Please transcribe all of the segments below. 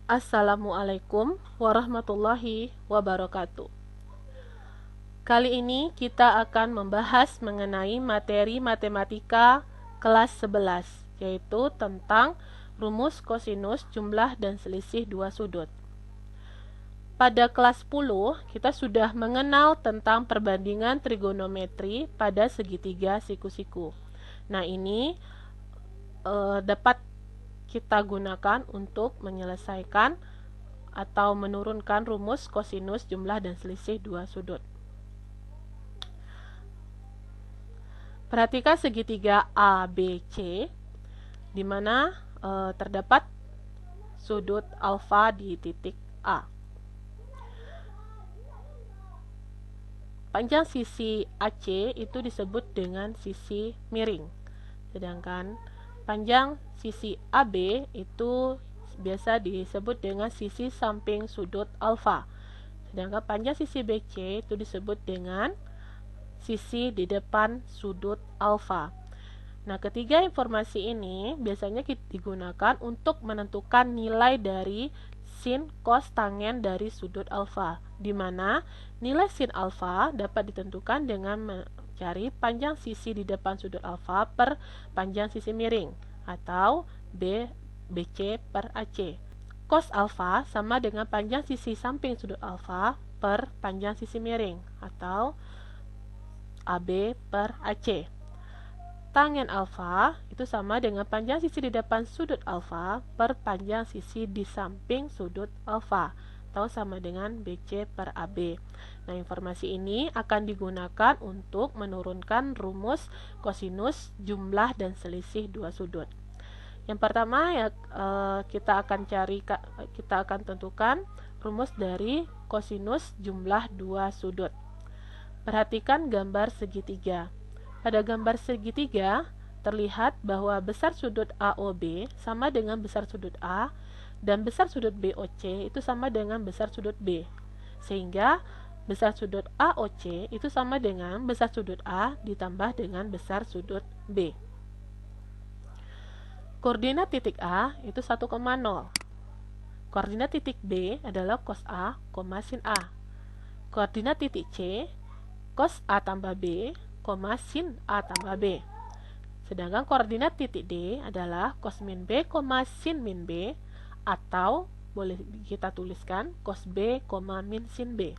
Assalamualaikum warahmatullahi wabarakatuh. Kali ini kita akan membahas mengenai materi matematika kelas 11, yaitu tentang rumus kosinus, jumlah, dan selisih dua sudut. Pada kelas 10, kita sudah mengenal tentang perbandingan trigonometri pada segitiga siku-siku. Nah, ini dapat kita gunakan untuk menyelesaikan atau menurunkan rumus kosinus, jumlah, dan selisih dua sudut. Perhatikan segitiga ABC, di mana terdapat sudut alfa di titik A. Panjang sisi AC itu disebut dengan sisi miring, sedangkan panjang sisi AB itu biasa disebut dengan sisi samping sudut alfa. Sedangkan panjang sisi BC itu disebut dengan sisi di depan sudut alfa. Nah, ketiga informasi ini biasanya digunakan untuk menentukan nilai dari sin, cos, tangen dari sudut alfa, di mana nilai sin alfa dapat ditentukan dengan mencari panjang sisi di depan sudut alfa per panjang sisi miring, atau BC per AC. Cos alfa sama dengan panjang sisi samping sudut alfa per panjang sisi miring, atau AB per AC. Tangen alfa itu sama dengan panjang sisi di depan sudut alfa per panjang sisi di samping sudut alfa, atau sama dengan BC per AB. Nah, informasi ini akan digunakan untuk menurunkan rumus kosinus, jumlah, dan selisih dua sudut. Yang pertama ya kita akan tentukan rumus dari kosinus jumlah dua sudut. Perhatikan gambar segitiga. Pada gambar segitiga terlihat bahwa besar sudut AOB sama dengan besar sudut A, dan besar sudut BOC itu sama dengan besar sudut B. Sehingga besar sudut AOC itu sama dengan besar sudut A ditambah dengan besar sudut B. Koordinat titik A itu 1,0. Koordinat titik B adalah cos A, sin A. Koordinat titik C, cos A tambah B, sin A tambah B. Sedangkan koordinat titik D adalah cos min B, sin min B, atau boleh kita tuliskan cos B, min sin B.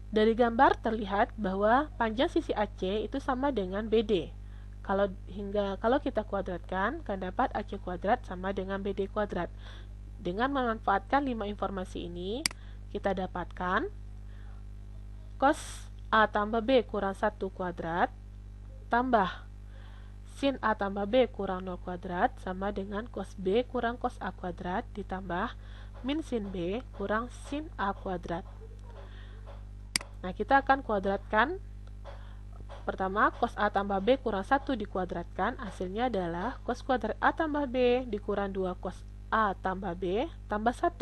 Dari gambar terlihat bahwa panjang sisi AC itu sama dengan BD. Kalau kita kuadratkan, akan dapat AC kuadrat sama dengan BD kuadrat. Dengan memanfaatkan 5 informasi ini, kita dapatkan cos A tambah B kurang 1 kuadrat tambah sin A tambah B kurang 0 kuadrat sama dengan cos B kurang cos A kuadrat ditambah min sin B kurang sin A kuadrat. Nah, kita akan kuadratkan. Pertama, cos A tambah B kurang 1 dikuadratkan, hasilnya adalah cos kuadrat A tambah B dikurang 2 cos A tambah B tambah 1.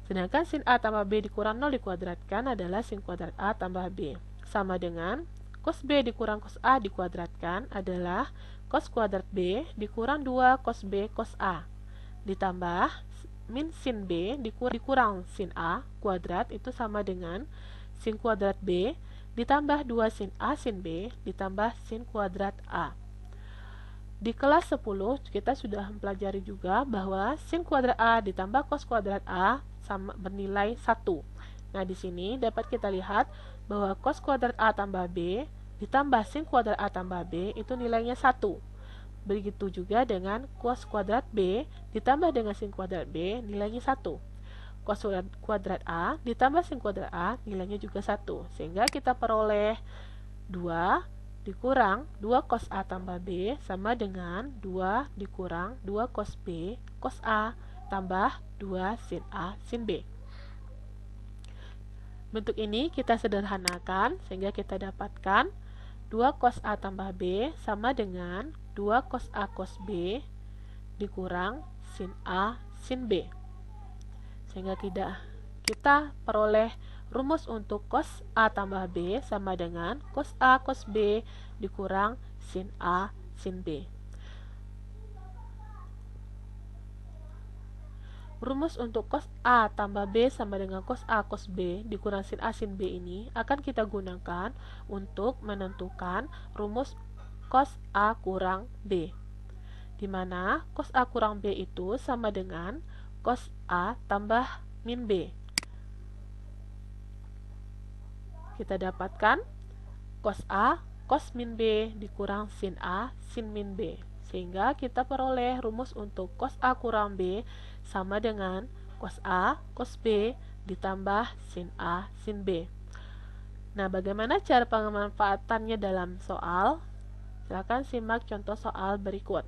Sedangkan sin A tambah B dikurang 0 dikuadratkan adalah sin kuadrat A tambah B. Sama dengan cos B dikurang cos A dikuadratkan adalah cos kuadrat B dikurang 2 cos B cos A. Ditambah min sin B dikurang sin A kuadrat itu sama dengan sin kuadrat B ditambah 2 sin A sin B ditambah sin kuadrat A. Di kelas 10 kita sudah mempelajari juga bahwa sin kuadrat A ditambah cos kuadrat A sama bernilai 1. Nah, di sini dapat kita lihat bahwa cos kuadrat A tambah B ditambah sin kuadrat A tambah B itu nilainya 1. Begitu juga dengan cos kuadrat B ditambah dengan sin kuadrat B nilainya 1. Cos kuadrat A ditambah sin kuadrat A nilainya juga 1. Sehingga kita peroleh 2 dikurang 2 cos A tambah B sama dengan 2 dikurang 2 cos B cos A tambah 2 sin A sin B. Bentuk ini kita sederhanakan sehingga kita dapatkan 2 cos A tambah B sama dengan 2 cos A cos B dikurang sin A sin B. Sehingga kita peroleh rumus untuk cos A tambah B sama dengan cos A cos B dikurang sin A sin B. rumus untuk cos A tambah B sama dengan cos A cos B dikurang sin A sin B ini akan kita gunakan untuk menentukan rumus cos A kurang B, di mana cos A kurang B itu sama dengan cos A tambah min B. Kita dapatkan cos A cos min B dikurang sin A sin min B, sehingga kita peroleh rumus untuk cos A kurang B sama dengan cos A cos B ditambah sin A sin B. Nah, bagaimana cara pemanfaatannya dalam soal? Silakan simak contoh soal berikut.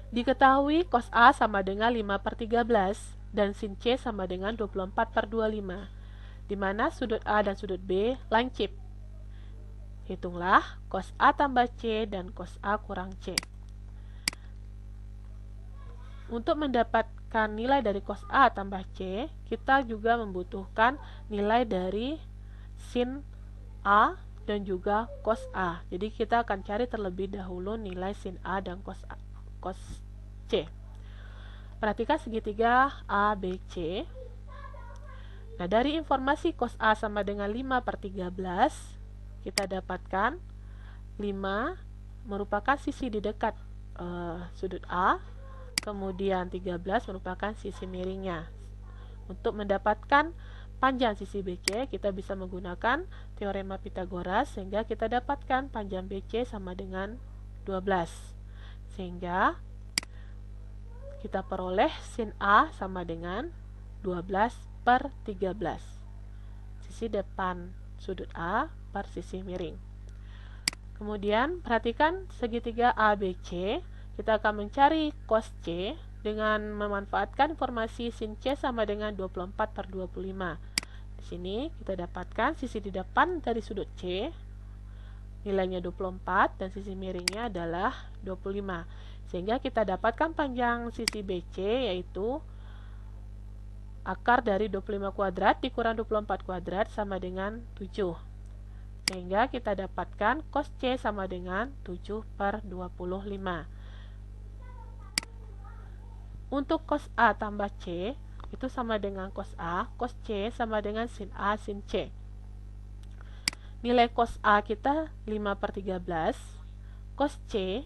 Diketahui cos A sama dengan 5/13 dan sin C sama dengan 24/25, di mana sudut A dan sudut B lancip. Hitunglah cos A tambah C dan cos A kurang C. Untuk mendapatkan nilai dari cos A tambah C, kita juga membutuhkan nilai dari sin A dan juga cos A. Jadi kita akan cari terlebih dahulu nilai sin A dan cos C. Perhatikan segitiga ABC. Nah, dari informasi cos A sama dengan 5/13, kita dapatkan 5 merupakan sisi di dekat sudut A, kemudian 13 merupakan sisi miringnya. Untuk mendapatkan panjang sisi BC, kita bisa menggunakan teorema Pitagoras, sehingga kita dapatkan panjang BC sama dengan 12. Sehingga kita peroleh sin A sama dengan 12/13. Sisi depan sudut A per sisi miring. Kemudian perhatikan segitiga ABC. Kita akan mencari cos C dengan memanfaatkan informasi sin C sama dengan 24/25. Di sini kita dapatkan sisi di depan dari sudut C nilainya 24 dan sisi miringnya adalah 25. Sehingga kita dapatkan panjang sisi BC yaitu akar dari 25 kuadrat dikurang 24 kuadrat sama dengan 7. Sehingga kita dapatkan cos C sama dengan 7/25. Untuk cos A tambah C itu sama dengan cos A, cos C sama dengan sin A sin C. Nilai cos A kita 5/13, cos C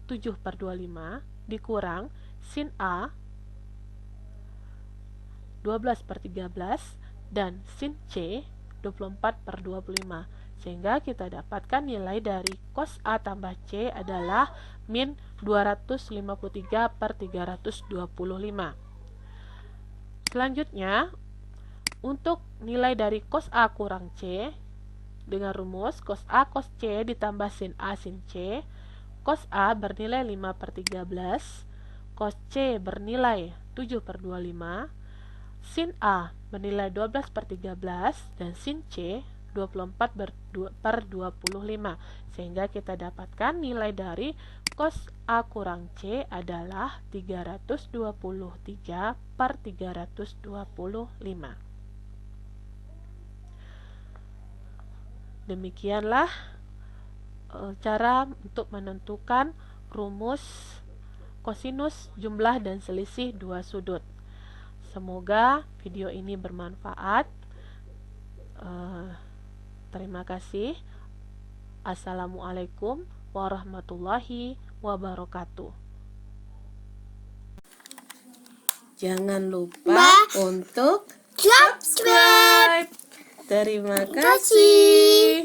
7/25 dikurang sin A 12/13 dan sin C 24/25. Sehingga kita dapatkan nilai dari cos A tambah C adalah min 253/325. Selanjutnya, untuk nilai dari cos A kurang C, dengan rumus cos A cos C ditambah sin A sin C, cos A bernilai 5/13, cos C bernilai 7/25, sin A bernilai 12/13, dan sin C 24/25. Sehingga kita dapatkan nilai dari cos A kurang C adalah 323/325. Demikianlah cara untuk menentukan rumus kosinus jumlah dan selisih dua sudut. Semoga video ini bermanfaat. Terima kasih. Assalamualaikum warahmatullahi wabarakatuh. Jangan lupa untuk subscribe. Terima kasih.